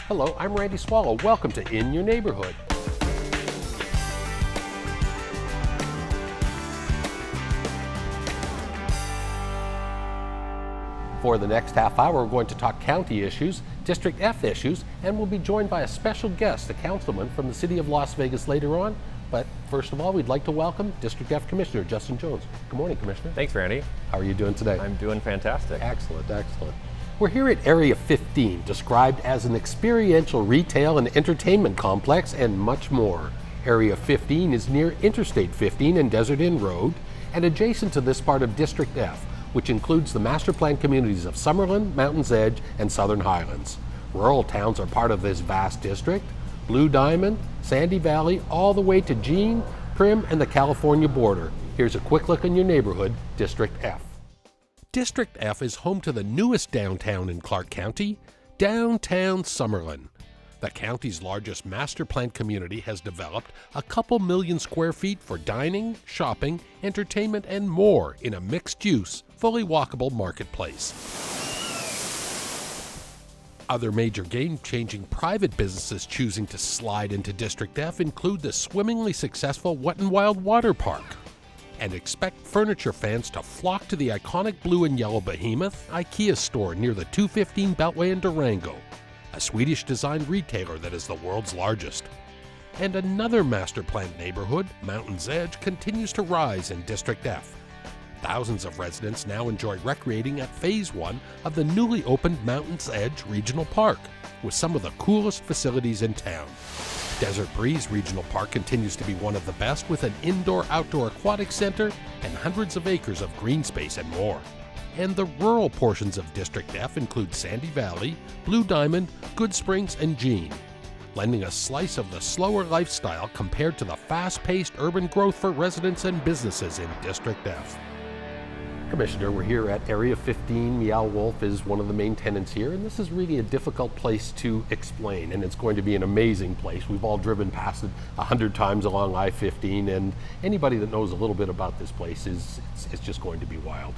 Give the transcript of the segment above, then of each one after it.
Hello, I'm Randy Swallow. Welcome to In Your Neighborhood. For the next half hour, we're going to talk county issues, District F issues, and we'll be joined by a special guest, a councilman from the city of Las Vegas later on. But first of all, we'd like to welcome District F Commissioner Justin Jones. Good morning, Commissioner. Thanks, Randy. How are you doing today? I'm doing fantastic. Excellent, excellent. We're here at Area 15, described as an experiential retail and entertainment complex and much more. Area 15 is near Interstate 15 and Desert Inn Road and adjacent to this part of District F, which includes the master plan communities of Summerlin, Mountain's Edge, and Southern Highlands. Rural towns are part of this vast district: Blue Diamond, Sandy Valley, all the way to Jean, Prim, and the California border. Here's a quick look in your neighborhood, District F. District F is home to the newest downtown in Clark County, downtown Summerlin. The county's largest master plan community has developed a couple million square feet for dining, shopping, entertainment, and more in a mixed-use, fully walkable marketplace. Other major game-changing private businesses choosing to slide into District F include the swimmingly successful Wet 'n Wild Water Park. And expect furniture fans to flock to the iconic blue and yellow behemoth IKEA store near the 215 Beltway in Durango, a Swedish-designed retailer that is the world's largest. And another master-planned neighborhood, Mountain's Edge, continues to rise in District F. Thousands of residents now enjoy recreating at Phase 1 of the newly opened Mountain's Edge Regional Park, with some of the coolest facilities in town. Desert Breeze Regional Park continues to be one of the best, with an indoor-outdoor aquatic center and hundreds of acres of green space and more. And the rural portions of District F include Sandy Valley, Blue Diamond, Good Springs, and Jean, lending a slice of the slower lifestyle compared to the fast-paced urban growth for residents and businesses in District F. Commissioner, we're here at Area 15. Meow Wolf is one of the main tenants here, and this is really a difficult place to explain, and it's going to be an amazing place. We've all driven past it 100 times along I-15, and anybody that knows a little bit about this place it's just going to be wild.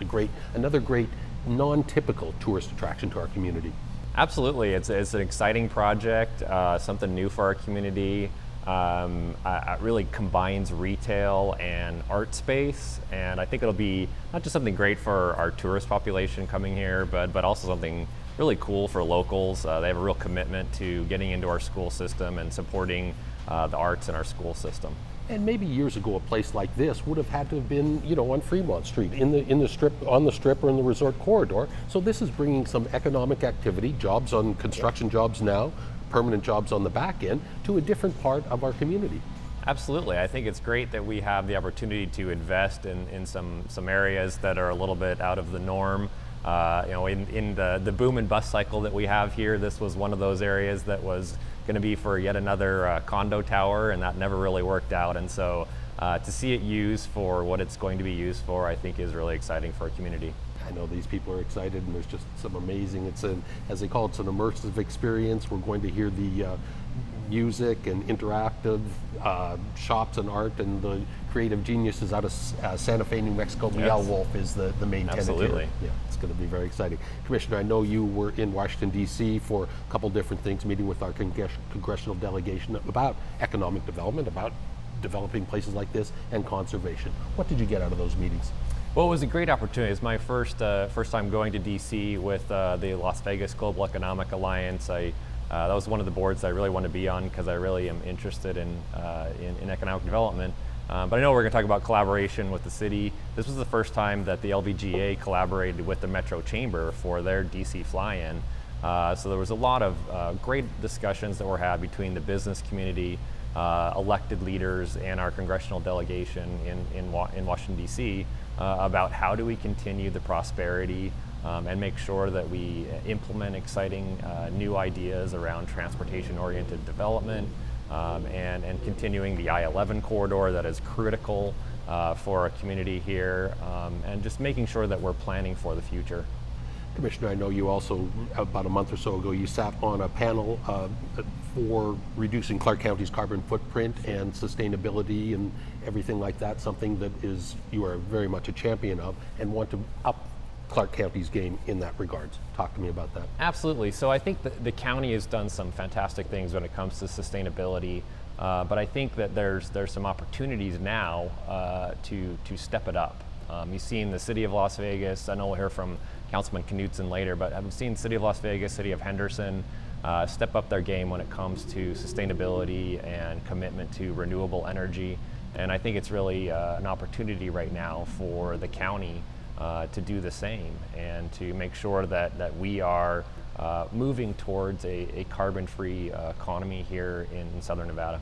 Another great non-typical tourist attraction to our community. Absolutely, it's an exciting project, something new for our community. It really combines retail and art space, and I think it'll be not just something great for our tourist population coming here, but also something really cool for locals. They have a real commitment to getting into our school system and supporting the arts in our school system. And maybe years ago, a place like this would have had to have been, on Fremont Street, in the strip, on the strip, or in the resort corridor. So this is bringing some economic activity, jobs on construction jobs now, permanent jobs on the back end, to a different part of our community. Absolutely. I think it's great that we have the opportunity to invest in some areas that are a little bit out of the norm. In the boom and bust cycle that we have here, this was one of those areas that was going to be for yet another condo tower, and that never really worked out. And so to see it used for what it's going to be used for, I think is really exciting for our community. I know these people are excited, and there's just some amazing, as they call it, it's an immersive experience. We're going to hear the music and interactive shops and art, and the creative geniuses out of Santa Fe, New Mexico. Meow Wolf is the main tenant here. Absolutely. Yeah, it's going to be very exciting. Commissioner, I know you were in Washington, D.C. for a couple different things, meeting with our congressional delegation about economic development, about developing places like this, and conservation. What did you get out of those meetings? Well, it was a great opportunity. It's my first time going to DC with the Las Vegas Global Economic Alliance. That was one of the boards that I really want to be on because I really am interested in economic development. But I know we're going to talk about collaboration with the city. This was the first time that the LVGA collaborated with the Metro Chamber for their DC fly-in. So there was a lot of great discussions that were had between the business community, elected leaders, and our congressional delegation in Washington, D.C. About how do we continue the prosperity and make sure that we implement exciting new ideas around transportation-oriented development and continuing the I-11 corridor that is critical for our community here, and just making sure that we're planning for the future. Commissioner, I know you also, about a month or so ago, you sat on a panel for reducing Clark County's carbon footprint and sustainability and everything like that, something that you are very much a champion of and want to up Clark County's game in that regards? Talk to me about that. Absolutely. So I think the county has done some fantastic things when it comes to sustainability, but I think that there's some opportunities now to step it up. You've seen the City of Las Vegas. I know we'll hear from Councilman Knudsen later, but I've seen City of Las Vegas, City of Henderson step up their game when it comes to sustainability and commitment to renewable energy. And I think it's really an opportunity right now for the county to do the same and to make sure that we are moving towards a carbon-free economy here in Southern Nevada.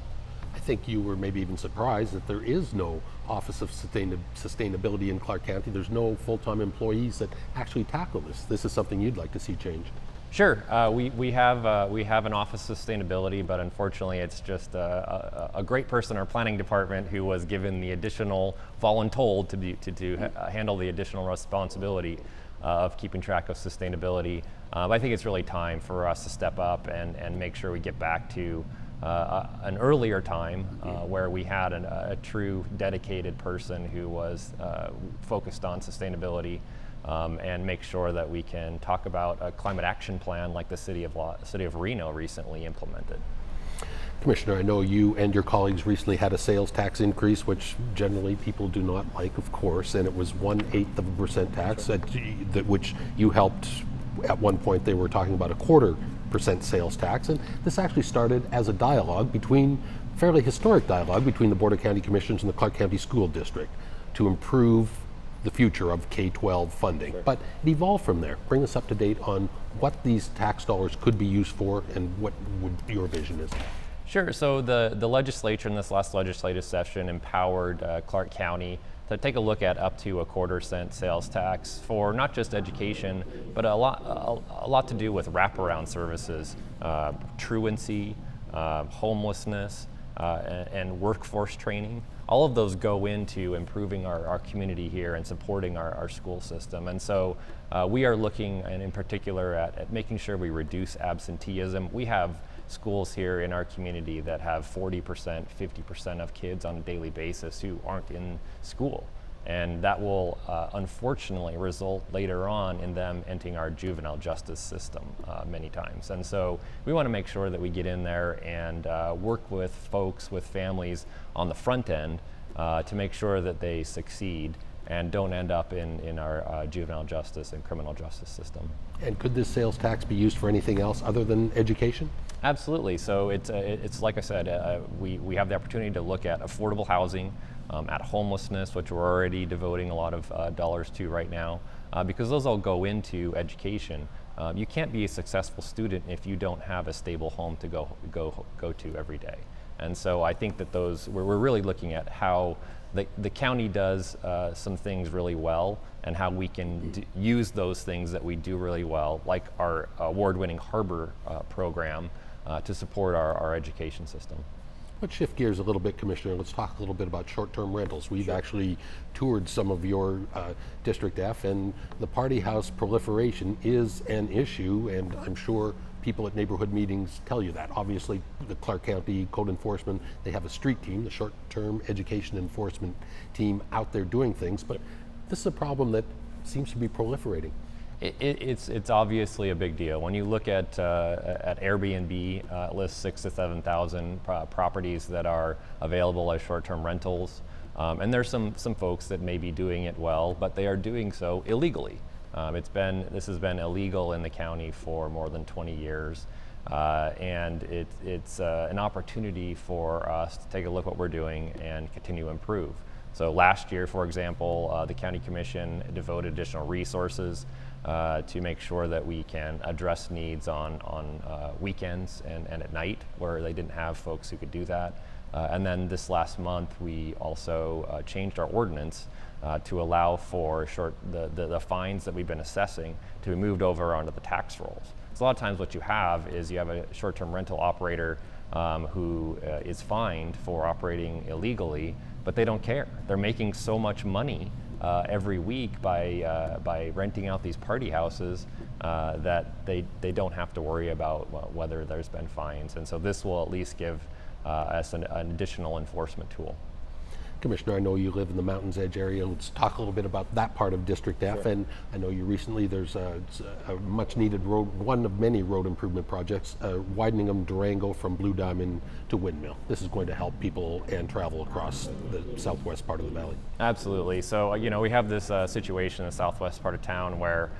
I think you were maybe even surprised that there is no Office of Sustainability in Clark County. There's no full-time employees that actually tackle this. This is something you'd like to see changed. Sure, we have an Office of Sustainability, but unfortunately it's just a great person in our planning department who was given the additional voluntold to handle the additional responsibility of keeping track of sustainability. I think it's really time for us to step up and make sure we get back to an earlier time where we had a true dedicated person who was focused on sustainability. And make sure that we can talk about a climate action plan like the City of Reno recently implemented. Commissioner, I know you and your colleagues recently had a sales tax increase, which generally people do not like, of course, and it was 1/8% tax, which you helped. At one point they were talking about a 1/4% sales tax, and this actually started as a fairly historic dialogue between the Board of County Commissioners and the Clark County School District to improve the future of K-12 funding. Sure. But it evolved from there. Bring us up to date on what these tax dollars could be used for and what your vision is. Sure, so the legislature in this last legislative session empowered Clark County to take a look at up to a 1/4-cent sales tax for not just education, but a lot to do with wraparound services, truancy, homelessness, and workforce training. All of those go into improving our community here and supporting our school system. And so we are looking, and in particular, at making sure we reduce absenteeism. We have schools here in our community that have 40%, 50% of kids on a daily basis who aren't in school. And that will unfortunately result later on in them entering our juvenile justice system many times. And so we want to make sure that we get in there and work with folks, with families on the front end to make sure that they succeed and don't end up in our juvenile justice and criminal justice system. And could this sales tax be used for anything else other than education? Absolutely. So it's like I said, we have the opportunity to look at affordable housing, at homelessness, which we're already devoting a lot of dollars to right now, because those all go into education. You can't be a successful student if you don't have a stable home to go to every day. And so I think that we're really looking at how the county does some things really well and how we can use those things that we do really well, like our award-winning harbor program, to support our education system. Let's shift gears a little bit, Commissioner. Let's talk a little bit about short-term rentals. We've actually toured some of your District F, and the party house proliferation is an issue, and I'm sure people at neighborhood meetings tell you that. Obviously, the Clark County Code Enforcement, they have a street team, the short-term education enforcement team out there doing things, but this is a problem that seems to be proliferating. It's obviously a big deal. When you look at Airbnb, it lists 6,000 to 7,000 properties that are available as short-term rentals, and there's some folks that may be doing it well, but they are doing so illegally. This has been illegal in the county for more than 20 years, and it's an opportunity for us to take a look at what we're doing and continue to improve. So last year, for example, the County Commission devoted additional resources to make sure that we can address needs on weekends and at night where they didn't have folks who could do that. And then this last month, we also changed our ordinance to allow for the fines that we've been assessing to be moved over onto the tax rolls. So a lot of times what you have is you have a short-term rental operator who is fined for operating illegally, but they don't care. They're making so much money every week by renting out these party houses that they don't have to worry about whether there's been fines. And so this will at least give us an additional enforcement tool. Commissioner, I know you live in the Mountains Edge area. Let's talk a little bit about that part of District F. Sure. And I know you recently, there's a much needed road, one of many road improvement projects, widening of Durango from Blue Diamond to Windmill. This is going to help people and travel across the southwest part of the valley. Absolutely. So, we have this situation in the southwest part of town where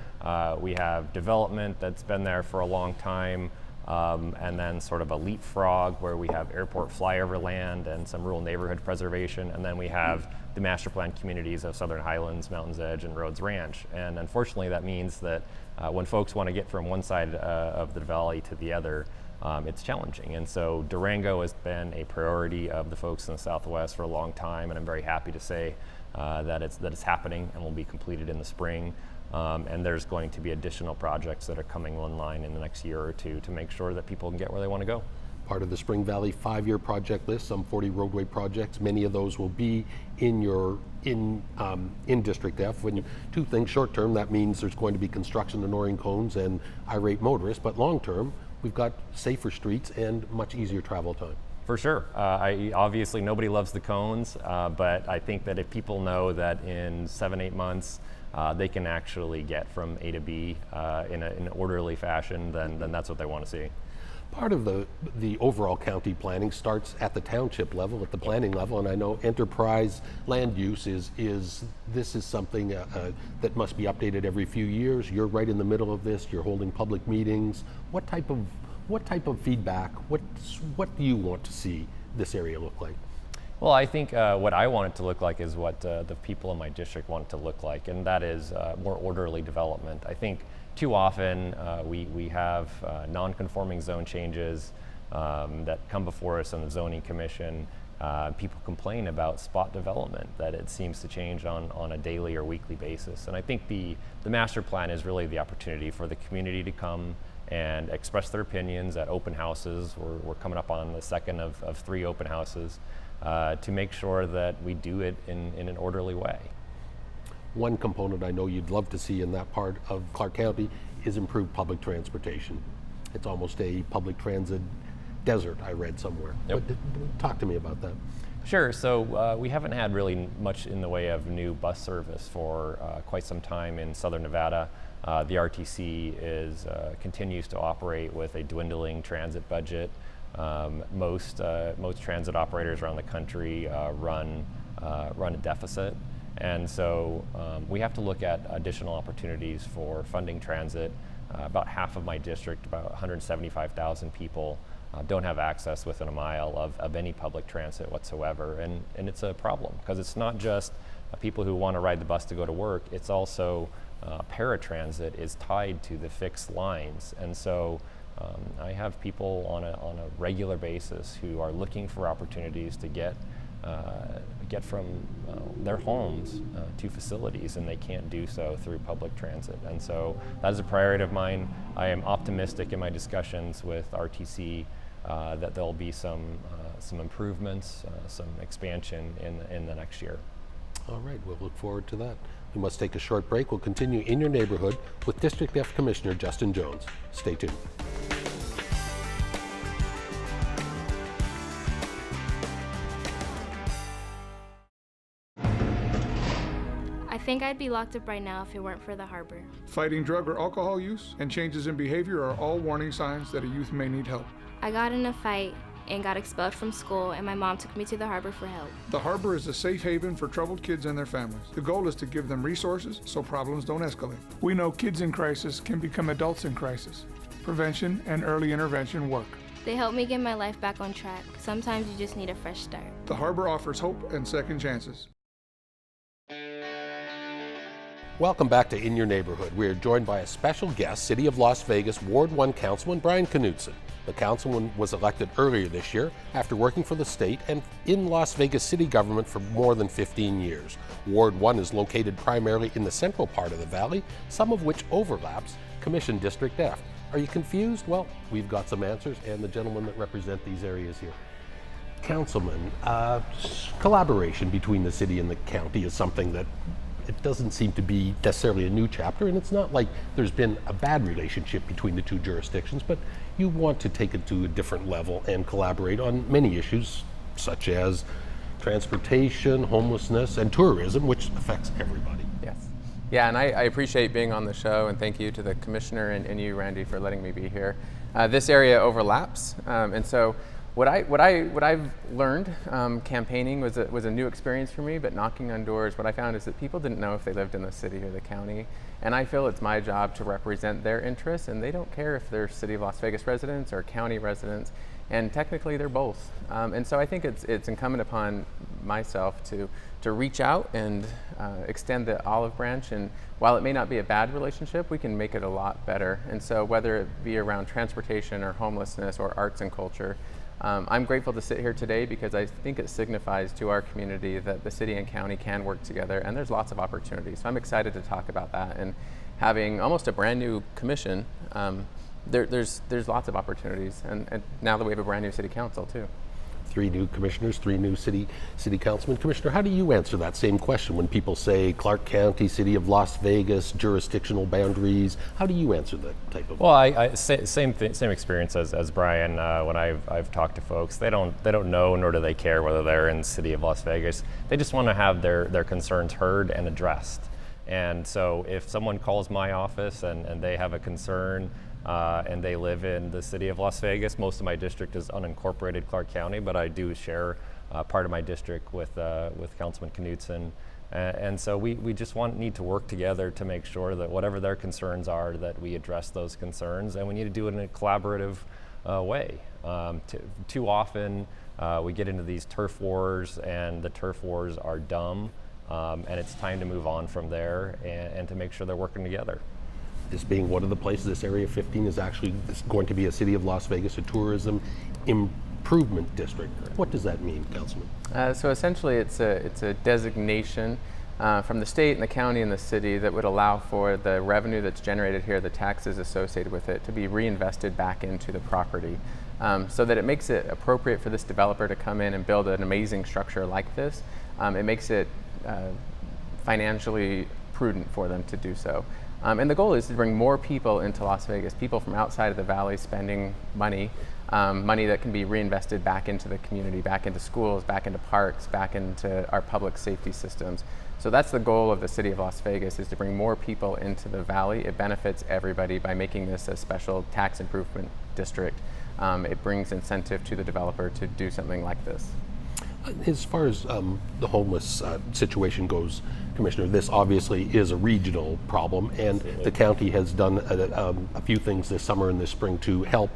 we have development that's been there for a long time. And then sort of a leapfrog where we have airport flyover land and some rural neighborhood preservation. And then we have the master plan communities of Southern Highlands, Mountains Edge, and Rhodes Ranch. And unfortunately, that means that when folks want to get from one side of the valley to the other, it's challenging. And so Durango has been a priority of the folks in the Southwest for a long time. And I'm very happy to say that it's happening and will be completed in the spring. And there's going to be additional projects that are coming online in the next year or two to make sure that people can get where they want to go. Part of the Spring Valley 5-year project list, some 40 roadway projects. Many of those will be in District F. When two things, short term, that means there's going to be construction of Norring cones and irate motorists, but long term, we've got safer streets and much easier travel time. For sure. Obviously, nobody loves the cones, but I think that if people know that in 7-8 months, they can actually get from A to B in an orderly fashion, then that's what they want to see. Part of the overall county planning starts at the township level, at the planning level, and I know enterprise land use is something that must be updated every few years. You're right in the middle of this. You're holding public meetings. What type of feedback? What do you want to see this area look like? Well, I think what I want it to look like is what the people in my district want it to look like, and that is more orderly development. I think too often we have non-conforming zone changes that come before us on the zoning commission. People complain about spot development, that it seems to change on a daily or weekly basis. And I think the master plan is really the opportunity for the community to come and express their opinions at open houses. We're coming up on the second of 3 open houses. To make sure that we do it in an orderly way. One component I know you'd love to see in that part of Clark County is improved public transportation. It's almost a public transit desert, I read somewhere. Yep. But talk to me about that. Sure. So we haven't had really much in the way of new bus service for quite some time in Southern Nevada. The RTC continues to operate with a dwindling transit budget. Most transit operators around the country run a deficit, and so we have to look at additional opportunities for funding transit. About half of my district, about 175,000 people, don't have access within a mile of any public transit whatsoever, and it's a problem because it's not just people who want to ride the bus to go to work. It's also paratransit is tied to the fixed lines, and so I have people on a regular basis who are looking for opportunities to get from their homes to facilities, and they can't do so through public transit. And so that is a priority of mine. I am optimistic in my discussions with RTC that there'll be some improvements, some expansion in the next year. All right, we'll look forward to that. We must take a short break. We'll continue in your neighborhood with District F Commissioner Justin Jones. Stay tuned. I think I'd be locked up right now if it weren't for the harbor. Fighting drug or alcohol use and changes in behavior are all warning signs that a youth may need help. I got in a fight and got expelled from school, and my mom took me to the harbor for help. The harbor is a safe haven for troubled kids and their families. The goal is to give them resources so problems don't escalate. We know kids in crisis can become adults in crisis. Prevention and early intervention work. They helped me get my life back on track. Sometimes you just need a fresh start. The harbor offers hope and second chances. Welcome back to In Your Neighborhood. We are joined by a special guest, City of Las Vegas Ward 1 Councilman Brian Knudsen. The councilman was elected earlier this year after working for the state and in Las Vegas city government for more than 15 years. Ward 1 is located primarily in the central part of the valley, some of which overlaps Commission District F. Are you confused? Well, we've got some answers, and the gentlemen that represent these areas here. Councilman, collaboration between the city and the county is something that it doesn't seem to be necessarily a new chapter, and it's not like there's been a bad relationship between the two jurisdictions, but you want to take it to a different level and collaborate on many issues, such as transportation, homelessness, and tourism, which affects everybody. Yes. Yeah, and I appreciate being on the show, and thank you to the commissioner and you, Randy, for letting me be here. This area overlaps, and so what I've learned campaigning was a new experience for me, but knocking on doors, what I found is that people didn't know if they lived in the city or the county, and I feel it's my job to represent their interests, and they don't care if they're City of Las Vegas residents or county residents, and technically they're both. And so I think it's incumbent upon myself to reach out and extend the olive branch, and while it may not be a bad relationship, we can make it a lot better. And so whether it be around transportation or homelessness or arts and culture, I'm grateful to sit here today because I think it signifies to our community that the city and county can work together, and there's lots of opportunities. So I'm excited to talk about that, and having almost a brand new commission, there's lots of opportunities, and now that we have a brand new city council too. 3 new commissioners, 3 new city councilmen. Commissioner, how do you answer that same question when people say Clark County, City of Las Vegas, jurisdictional boundaries? How do you answer that type of? Well, same experience as Brian. When I've talked to folks, they don't know, nor do they care whether they're in the City of Las Vegas. They just want to have their concerns heard and addressed. And so if someone calls my office and they have a concern, and they live in the City of Las Vegas. Most of my district is unincorporated Clark County, but I do share part of my district with Councilman Knudsen. And so we just need to work together to make sure that whatever their concerns are, that we address those concerns, and we need to do it in a collaborative way. Too often we get into these turf wars, and the turf wars are dumb, and it's time to move on from there and to make sure they're working together. This being one of the places, this Area 15 is actually going to be a City of Las Vegas, a tourism improvement district. What does that mean, Councilman? So essentially it's a designation from the state and the county and the city that would allow for the revenue that's generated here, the taxes associated with it, to be reinvested back into the property, so that it makes it appropriate for this developer to come in and build an amazing structure like this. It makes it financially prudent for them to do so. And the goal is to bring more people into Las Vegas, people from outside of the valley spending money that can be reinvested back into the community, back into schools, back into parks, back into our public safety systems. So that's the goal of the City of Las Vegas, is to bring more people into the valley. It benefits everybody by making this a special tax improvement district. It brings incentive to the developer to do something like this. As far as the homeless situation goes, Commissioner, this obviously is a regional problem, and the county has done a few things this summer and this spring to help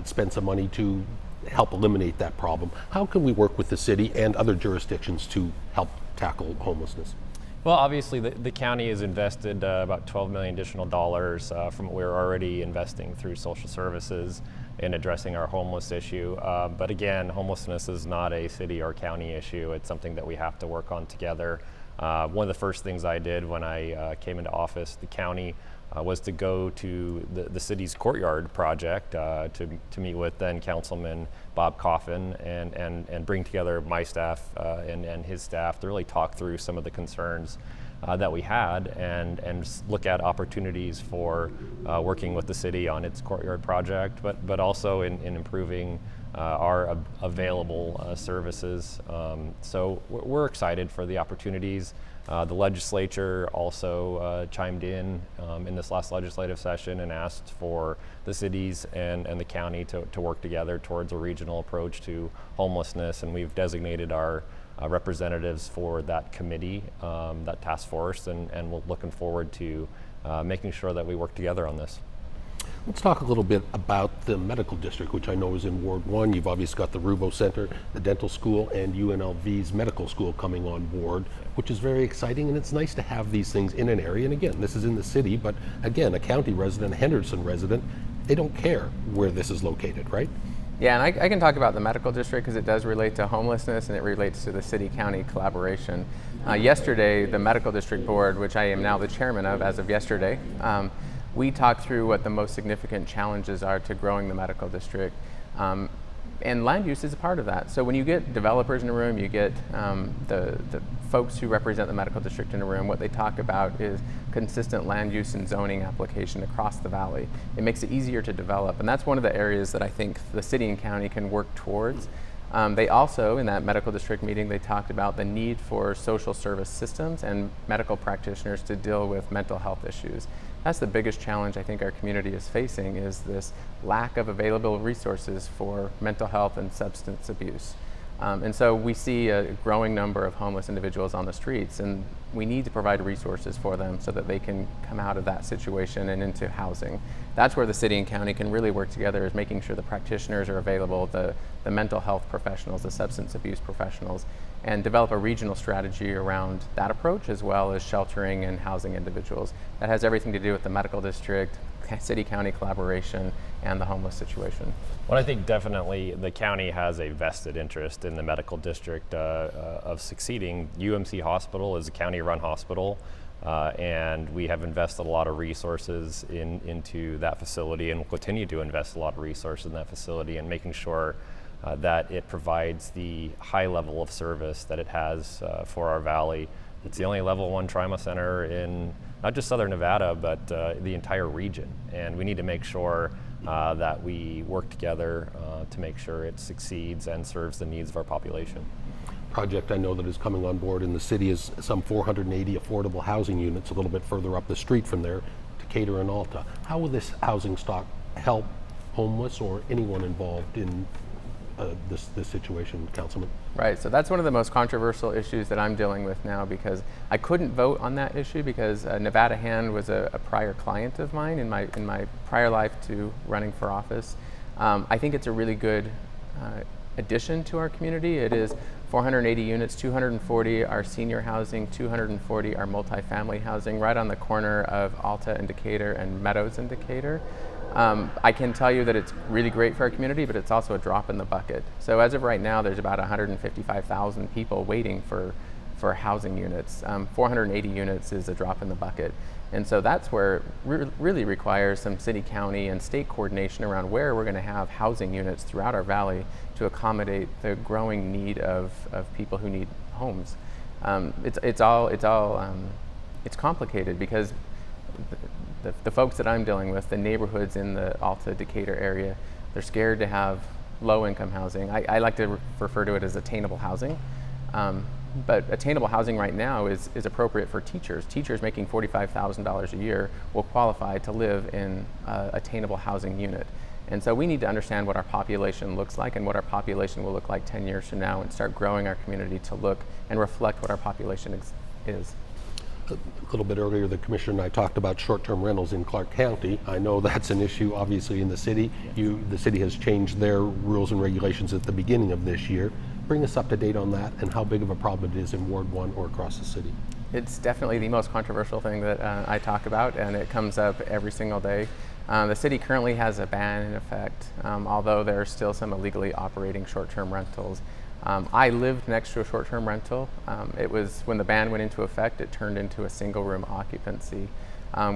spend some money to help eliminate that problem. How can we work with the city and other jurisdictions to help tackle homelessness? Well, obviously the county has invested about $12 million additional dollars from what we're already investing through social services in addressing our homeless issue. But again, homelessness is not a city or county issue. It's something that we have to work on together. One of the first things I did when I came into office, the county, was to go to the city's courtyard project to meet with then Councilman Bob Coffin and bring together my staff and his staff to really talk through some of the concerns that we had and look at opportunities for working with the city on its courtyard project, but also in improving our available services. So we're excited for the opportunities. The legislature also chimed in this last legislative session and asked for the cities and the county to work together towards a regional approach to homelessness, and we've designated our representatives for that committee, that task force, and we're looking forward to making sure that we work together on this. Let's talk a little bit about the medical district, which I know is in Ward 1. You've obviously got the Rubo Center, the dental school, and UNLV's medical school coming on board, which is very exciting, and it's nice to have these things in an area. And again, this is in the city, but again, a county resident, a Henderson resident, they don't care where this is located, right? Yeah, and I can talk about the medical district because it does relate to homelessness and it relates to the city-county collaboration. Yesterday, the medical district board, which I am now the chairman of as of yesterday, we talked through what the most significant challenges are to growing the medical district. And land use is a part of that. So when you get developers in a room, you get the folks who represent the medical district in a room, what they talk about is consistent land use and zoning application across the valley. It makes it easier to develop, and that's one of the areas that I think the city and county can work towards. They also, in that medical district meeting, they talked about the need for social service systems and medical practitioners to deal with mental health issues. That's the biggest challenge I think our community is facing, is this lack of available resources for mental health and substance abuse. And so we see a growing number of homeless individuals on the streets, and we need to provide resources for them so that they can come out of that situation and into housing. That's where the city and county can really work together, is making sure the practitioners are available, the mental health professionals, the substance abuse professionals, and develop a regional strategy around that approach, as well as sheltering and housing individuals. That has everything to do with the medical district, city-county collaboration, and the homeless situation. Well, I think definitely the county has a vested interest in the medical district of succeeding. UMC Hospital is a county-run hospital, and we have invested a lot of resources into that facility, and will continue to invest a lot of resources in that facility, and making sure that it provides the high level of service that it has for our valley. It's the only level 1 trauma center in not just Southern Nevada, but the entire region. And we need to make sure that we work together to make sure it succeeds and serves the needs of our population. Project I know that is coming on board in the city is some 480 affordable housing units a little bit further up the street from there, Decatur and Alta. How will this housing stock help homeless or anyone involved in this situation, Councilman? Right, so that's one of the most controversial issues that I'm dealing with now, because I couldn't vote on that issue because Nevada Hand was a prior client of mine in my prior life to running for office. I think it's a really good addition to our community. It is 480 units, 240 are senior housing, 240 are multifamily housing, right on the corner of Alta and Decatur and Meadows and Decatur. I can tell you that it's really great for our community, but it's also a drop in the bucket. So as of right now, there's about 155,000 people waiting for housing units. 480 units is a drop in the bucket. And so that's where it really requires some city, county, and state coordination around where we're going to have housing units throughout our valley to accommodate the growing need of people who need homes. It's complicated because the folks that I'm dealing with, the neighborhoods in the Alta Decatur area, they're scared to have low-income housing. I like to refer to it as attainable housing. But attainable housing right now is appropriate for teachers. Teachers making $45,000 a year will qualify to live in an attainable housing unit. And so we need to understand what our population looks like and what our population will look like 10 years from now, and start growing our community to look and reflect what our population is. A little bit earlier, the commissioner and I talked about short-term rentals in Clark County. I know that's an issue, obviously, in the city. Yes. The city has changed their rules and regulations at the beginning of this year. Bring us up to date on that and how big of a problem it is in Ward 1 or across the city. It's definitely the most controversial thing that I talk about, and it comes up every single day. The city currently has a ban in effect, although there are still some illegally operating short-term rentals. I lived next to a short-term rental. It was, when the ban went into effect, it turned into a single-room occupancy,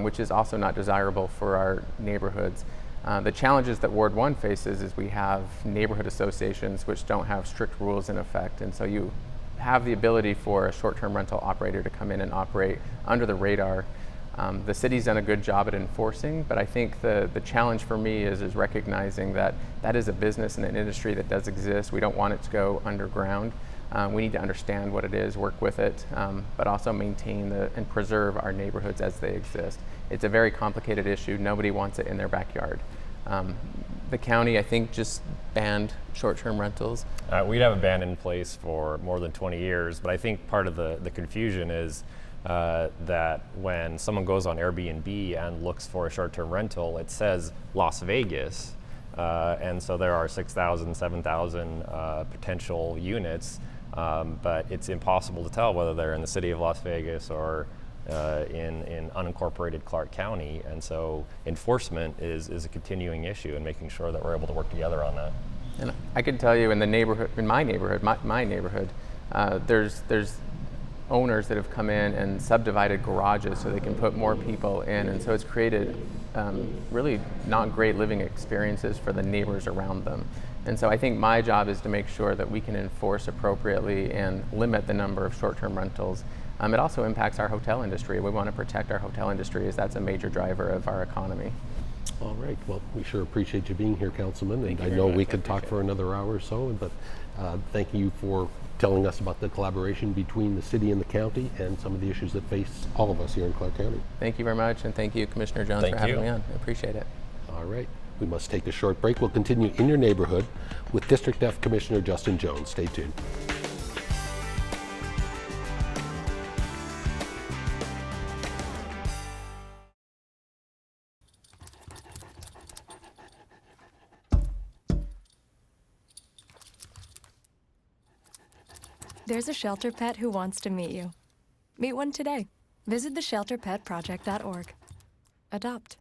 which is also not desirable for our neighborhoods. The challenges that Ward 1 faces is we have neighborhood associations which don't have strict rules in effect, and so you have the ability for a short-term rental operator to come in and operate under the radar. The city's done a good job at enforcing, but I think the challenge for me is recognizing that that is a business and an industry that does exist. We don't want it to go underground. We need to understand what it is, work with it, but also maintain and preserve our neighborhoods as they exist. It's a very complicated issue. Nobody wants it in their backyard. The county, I think, just banned short-term rentals. We'd have a ban in place for more than 20 years, but I think part of the confusion is that when someone goes on Airbnb and looks for a short-term rental, it says Las Vegas, and so there are 6,000, 7,000 potential units, but it's impossible to tell whether they're in the city of Las Vegas or in unincorporated Clark County, and so enforcement is a continuing issue, and making sure that we're able to work together on that. And I can tell you, in my neighborhood, there's owners that have come in and subdivided garages so they can put more people in, and so it's created really not great living experiences for the neighbors around them. And so I think my job is to make sure that we can enforce appropriately and limit the number of short-term rentals. It also impacts our hotel industry. We want to protect our hotel industry, as that's a major driver of our economy. All right. Well, we sure appreciate you being here, Councilman. Thank And you I very know much. we I could talk appreciate for another hour or so, but thank you for telling us about the collaboration between the city and the county and some of the issues that face all of us here in Clark County. Thank you very much, and thank you, Commissioner Jones, Thank for having you. me on. I appreciate it. All right. We must take a short break. We'll continue in your neighborhood with District F Commissioner Justin Jones. Stay tuned. There's a shelter pet who wants to meet you. Meet one today. Visit theshelterpetproject.org. Adopt.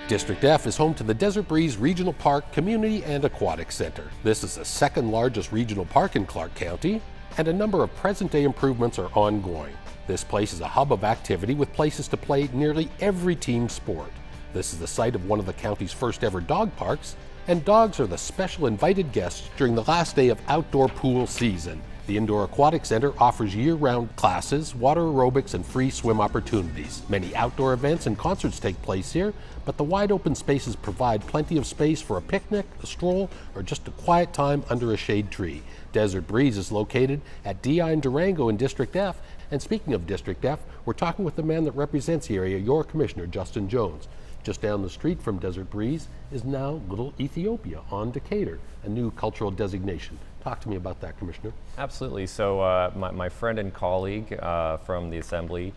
District F is home to the Desert Breeze Regional Park Community and Aquatic Center. This is the second largest regional park in Clark County, and a number of present-day improvements are ongoing. This place is a hub of activity with places to play nearly every team sport. This is the site of one of the county's first ever dog parks, and dogs are the special invited guests during the last day of outdoor pool season. The Indoor Aquatic Center offers year-round classes, water aerobics, and free swim opportunities. Many outdoor events and concerts take place here, but the wide open spaces provide plenty of space for a picnic, a stroll, or just a quiet time under a shade tree. Desert Breeze is located at DI and Durango in District F, and speaking of District F, we're talking with the man that represents the area, your Commissioner, Justin Jones. Just down the street from Desert Breeze is now Little Ethiopia on Decatur, a new cultural designation. Talk to me about that, Commissioner. Absolutely. So my friend and colleague from the Assembly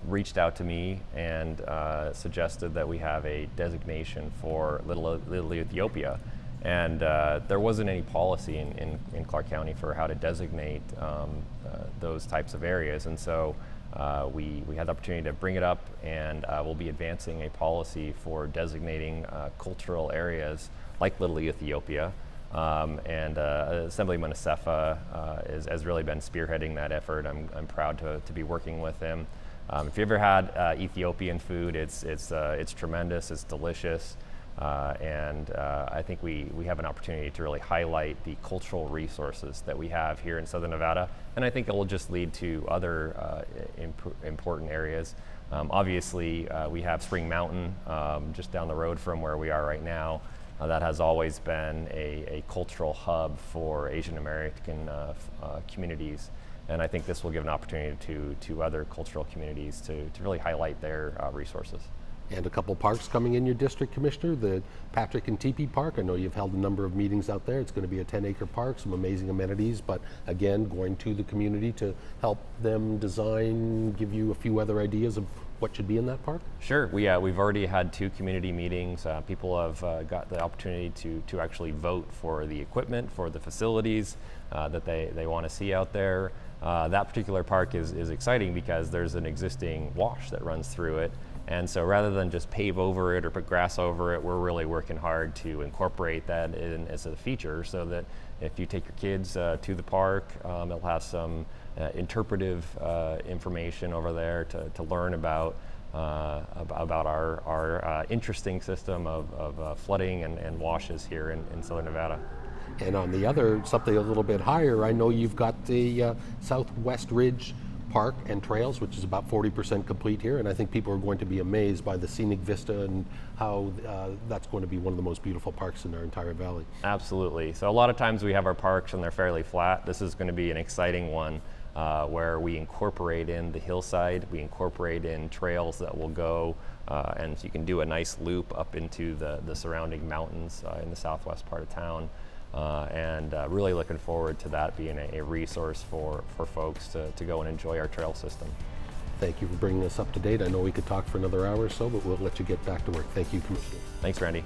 reached out to me and suggested that we have a designation for Little Ethiopia. And there wasn't any policy in Clark County for how to designate those types of areas. And so we had the opportunity to bring it up, and we'll be advancing a policy for designating cultural areas like Little Ethiopia. Assemblyman Asefa has really been spearheading that effort. I'm proud to be working with him. If you ever had Ethiopian food, it's tremendous, it's delicious, and I think we have an opportunity to really highlight the cultural resources that we have here in Southern Nevada, and I think it will just lead to other important areas. Obviously, we have Spring Mountain just down the road from where we are right now. That has always been a cultural hub for Asian American communities, and I think this will give an opportunity to other cultural communities to really highlight their resources. And a couple parks coming in your district, Commissioner, the Patrick and Teepee Park. I know you've held a number of meetings out there. It's going to be a 10-acre park, some amazing amenities, but again, going to the community to help them design, give you a few other ideas of what should be in that park? Sure. We've already had 2 community meetings. People have got the opportunity to actually vote for the equipment, for the facilities that they want to see out there. That particular park is exciting because there's an existing wash that runs through it. And so rather than just pave over it or put grass over it, we're really working hard to incorporate that in as a feature so that if you take your kids to the park, it'll have some interpretive information over there to learn about our interesting system of flooding and washes here in Southern Nevada. And on the other, something a little bit higher, I know you've got the Southwest Ridge Park and Trails, which is about 40% complete here, and I think people are going to be amazed by the scenic vista and how that's going to be one of the most beautiful parks in our entire valley. Absolutely. So a lot of times we have our parks and they're fairly flat. This is going to be an exciting one where we incorporate in the hillside, we incorporate in trails that will go and you can do a nice loop up into the surrounding mountains in the southwest part of town. Really looking forward to that being a resource for folks to go and enjoy our trail system. Thank you for bringing us up to date. I know we could talk for another hour or so, but we'll let you get back to work. Thank you, Commissioner. Thanks, Randy.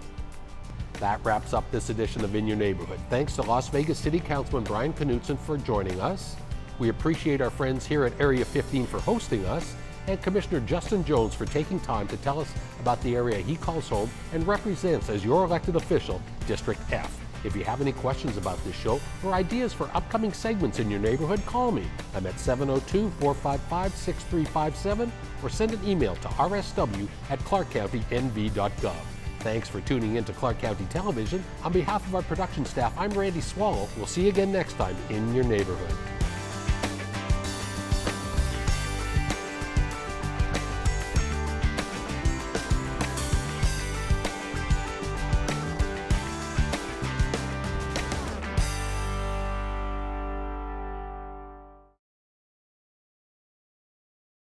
That wraps up this edition of In Your Neighborhood. Thanks to Las Vegas City Councilman Brian Knudsen for joining us. We appreciate our friends here at Area 15 for hosting us, and Commissioner Justin Jones for taking time to tell us about the area he calls home and represents as your elected official, District F. If you have any questions about this show or ideas for upcoming segments in your neighborhood, call me. I'm at 702-455-6357 or send an email to rsw@clarkcountynv.gov. Thanks for tuning in to Clark County Television. On behalf of our production staff, I'm Randy Swallow. We'll see you again next time in your neighborhood.